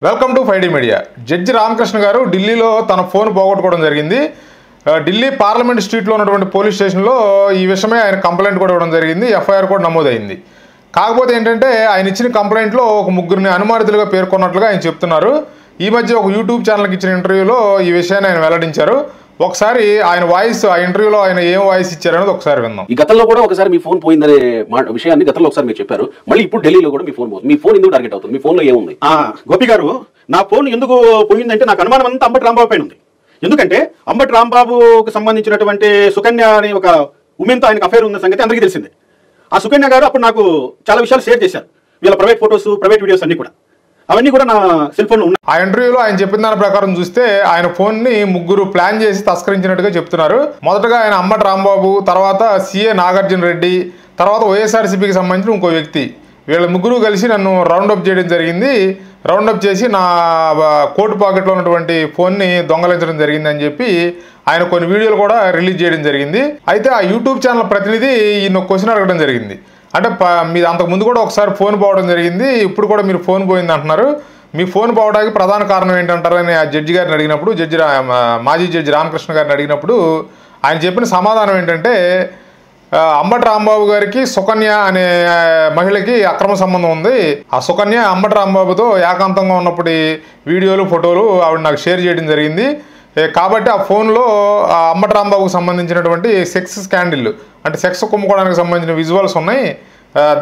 Welcome to 5D media. Judge Ramakrishna గారు ఢిల్లీలో తన ఫోన్ పోగొట్టుకోవడం జరిగింది. ఢిల్లీ పార్లమెంట్ స్ట్రీట్లో ఉన్నటువంటి పోలీస్ స్టేషన్లో ఈ విషయమే ఆయన కంప్లైంట్ కూడా ఇవ్వడం జరిగింది. ఎఫ్ఐఆర్ కూడా నమోదైంది. కాకపోతే ఏంటంటే ఆయన ఇచ్చిన కంప్లైంట్లో ఒక ముగ్గురిని అనుమానితులుగా పేర్కొన్నట్లుగా ఆయన చెప్తున్నారు. ఈ మధ్య ఒక యూట్యూబ్ ఛానల్కి ఇచ్చిన ఇంటర్వ్యూలో ఈ విషయాన్ని ఆయన వెల్లడించారు. ఒకసారి ఆయన వాయిస్, ఆ ఇంటర్వ్యూలో ఆయన ఏం వాయిస్ ఇచ్చారనేది ఒకసారి విందాం. ఈ గతంలో కూడా ఒకసారి మీ ఫోన్ పోయిందనే విషయాన్ని గతంలో ఒకసారి మీరు చెప్పారు. మళ్ళీ ఇప్పుడు ఢిల్లీలో కూడా మీ ఫోన్ పోతుంది. మీ ఫోన్ ఎందుకు టార్గెట్ అవుతుంది? మీ ఫోన్లో ఏముంది? గోపి గారు, నా ఫోన్ ఎందుకు పోయిందంటే నాకు అనుమానం అంతా అంబటి రాంబాబు పైన ఉంది. ఎందుకంటే అంబటి రాంబాబుకు సంబంధించినటువంటి సుకన్య అనే ఒక ఉమెన్తో ఆయనకు అఫైర్ ఉన్న సంగతి అందరికీ తెలిసిందే. ఆ సుకన్య గారు అప్పుడు నాకు చాలా విషయాలు షేర్ చేశారు. వీళ్ళ ప్రైవేట్ ఫొటోస్, ప్రైవేట్ వీడియోస్ అన్ని కూడా, అవన్నీ కూడా నా సెల్ ఫోన్లో ఉన్నాయి. ఆ ఇంటర్వ్యూలో ఆయన చెప్పిన దాని ప్రకారం చూస్తే ఆయన ఫోన్ ని ముగ్గురు ప్లాన్ చేసి తస్కరించినట్టుగా చెప్తున్నారు. మొదటగా ఆయన అంబటి రాంబాబు, తర్వాత సిఏ నాగార్జున రెడ్డి, తర్వాత వైఎస్ఆర్సీపీకి సంబంధించిన ఇంకో వ్యక్తి, వీళ్ళ ముగ్గురు కలిసి నన్ను రౌండప్ చేయడం జరిగింది. రౌండప్ చేసి నా కోట్ పాకెట్లో ఉన్నటువంటి ఫోన్ని దొంగలించడం జరిగిందని చెప్పి ఆయన కొన్ని వీడియోలు కూడా రిలీజ్ చేయడం జరిగింది. అయితే ఆ యూట్యూబ్ ఛానల్ ప్రతినిధి ఈయన క్వశ్చన్ అడగడం జరిగింది. అంటే మీరు అంతకుముందు కూడా ఒకసారి ఫోన్ పోవడం జరిగింది, ఇప్పుడు కూడా మీరు ఫోన్ పోయింది అంటున్నారు. మీ ఫోన్ పోవడానికి ప్రధాన కారణం ఏంటంటారని ఆ జడ్జి గారిని అడిగినప్పుడు, మాజీ జడ్జి రామకృష్ణ గారిని అడిగినప్పుడు ఆయన చెప్పిన సమాధానం ఏంటంటే, అంబటి రాంబాబు గారికి సుకన్య అనే మహిళకి అక్రమ సంబంధం ఉంది. ఆ సుకన్య అంబటి రాంబాబుతో ఏకాంతంగా ఉన్నప్పుడు వీడియోలు, ఫోటోలు ఆవిడ నాకు షేర్ చేయడం జరిగింది. కాబట్టి ఆ ఫోన్లో ఆ అంబటి రాంబాబుకు సంబంధించినటువంటి సెక్స్ స్కాండిల్, అంటే సెక్స్ కుమ్ముకోవడానికి సంబంధించిన విజువల్స్ ఉన్నాయి.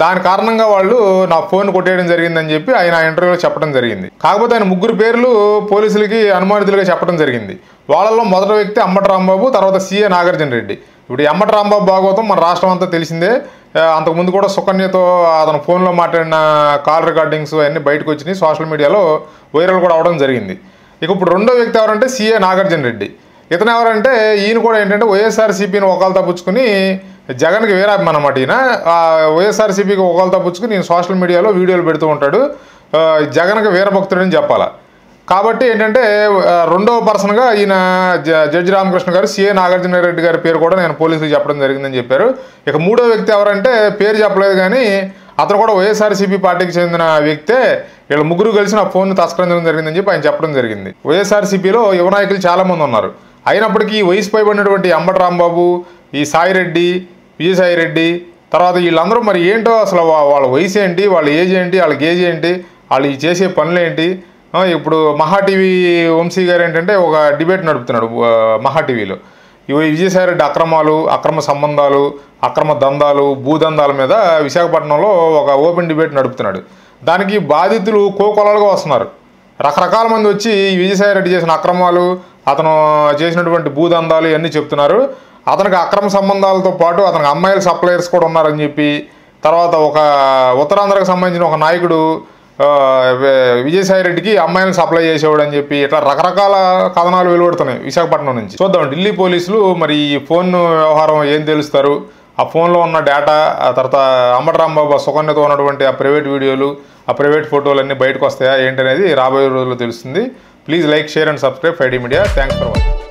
దాని కారణంగా వాళ్ళు నా ఫోన్ కొట్టేయడం జరిగిందని చెప్పి ఆయన ఆ ఇంటర్వ్యూలో చెప్పడం జరిగింది. కాకపోతే ఆయన ముగ్గురు పేర్లు పోలీసులకి అనుమానితులుగా చెప్పడం జరిగింది. వాళ్ళలో మొదటి వ్యక్తి అంబటి రాంబాబు, తర్వాత సిఏ నాగార్జున రెడ్డి. ఇప్పుడు అంబటి రాంబాబు భాగవతం మన రాష్ట్రం అంతా తెలిసిందే. అంతకుముందు కూడా సుకన్యతో అతను ఫోన్లో మాట్లాడిన కాల్ రికార్డింగ్స్ అవన్నీ బయటకు వచ్చినాయి, సోషల్ మీడియాలో వైరల్ కూడా అవడం జరిగింది. ఇక ఇప్పుడు రెండో వ్యక్తి ఎవరంటే సిఏ నాగార్జున రెడ్డి. ఇతను ఎవరంటే ఈయన కూడా ఏంటంటే వైఎస్ఆర్సీపీని ఒకళ్ళు తప్పించుకుని జగన్కి వేరాభిమానం అన్నమాట. ఈయన వైఎస్ఆర్సీపీకి ఒకళ్ళు తప్పించుకుని ఈయన సోషల్ మీడియాలో వీడియోలు పెడుతూ ఉంటాడు. జగన్కి వీరభక్తుడని చెప్పాలా. కాబట్టి ఏంటంటే రెండవ పర్సన్గా ఈయన జడ్జి రామకృష్ణ గారు సిఏ నాగార్జున రెడ్డి గారి పేరు కూడా నేను పోలీసులకు చెప్పడం జరిగిందని చెప్పారు. ఇక మూడో వ్యక్తి ఎవరంటే పేరు చెప్పలేదు కానీ అతను కూడా వైఎస్ఆర్సీపీ పార్టీకి చెందిన వ్యక్తే. వీళ్ళ ముగ్గురు కలిసి నా ఫోన్ తస్కరించడం జరిగిందని చెప్పి ఆయన చెప్పడం జరిగింది. వైఎస్ఆర్సీపీలో యువ నాయకులు చాలామంది ఉన్నారు. అయినప్పటికీ వయసు పైబడినటువంటి అంబటి రాంబాబు, ఈ సాయిరెడ్డి, విజయసాయిరెడ్డి, తర్వాత వీళ్ళందరూ మరి ఏంటో అసలు వాళ్ళ వయసు ఏంటి, వాళ్ళ ఏజ్ ఏంటి, వాళ్ళకి ఏజ్ ఏంటి, వాళ్ళు చేసే పనులు ఏంటి. ఇప్పుడు మహా టీవీ వంశీ గారు ఏంటంటే ఒక డిబేట్ నడుపుతున్నాడు మహా టీవీలో. విజయసాయిరెడ్డి అక్రమాలు, అక్రమ సంబంధాలు, అక్రమ దందాలు, భూదందాల మీద విశాఖపట్నంలో ఒక ఓపెన్ డిబేట్ నడుపుతున్నాడు. దానికి బాధితులు కోకొలలుగా వస్తున్నారు. రకరకాల మంది వచ్చి విజయసాయిరెడ్డి చేసిన అక్రమాలు, అతను చేసినటువంటి భూదందాలు ఇవన్నీ చెప్తున్నారు. అతనికి అక్రమ సంబంధాలతో పాటు అతనికి అమ్మాయిల సప్లయర్స్ కూడా ఉన్నారని చెప్పి, తర్వాత ఒక ఉత్తరాంధ్రకు సంబంధించిన ఒక నాయకుడు విజయసాయిరెడ్డికి అమ్మాయిలను సప్లై చేసేవాడు అని చెప్పి, ఇట్లా రకరకాల కథనాలు వెలువడుతున్నాయి విశాఖపట్నం నుంచి. చూద్దాం ఢిల్లీ పోలీసులు మరి ఈ ఫోన్ వ్యవహారం ఏం తెలుస్తారు, ఆ ఫోన్లో ఉన్న డేటా, ఆ తర్వాత అంబటి రాంబాబు సుకన్యతో ఉన్నటువంటి ఆ ప్రైవేట్ వీడియోలు, ఆ ప్రైవేట్ ఫోటోలు అన్నీ బయటకు వస్తాయా ఏంటనేది రాబోయే రోజుల్లో తెలుస్తుంది. Please like, share and subscribe 5D media. Thanks for watching.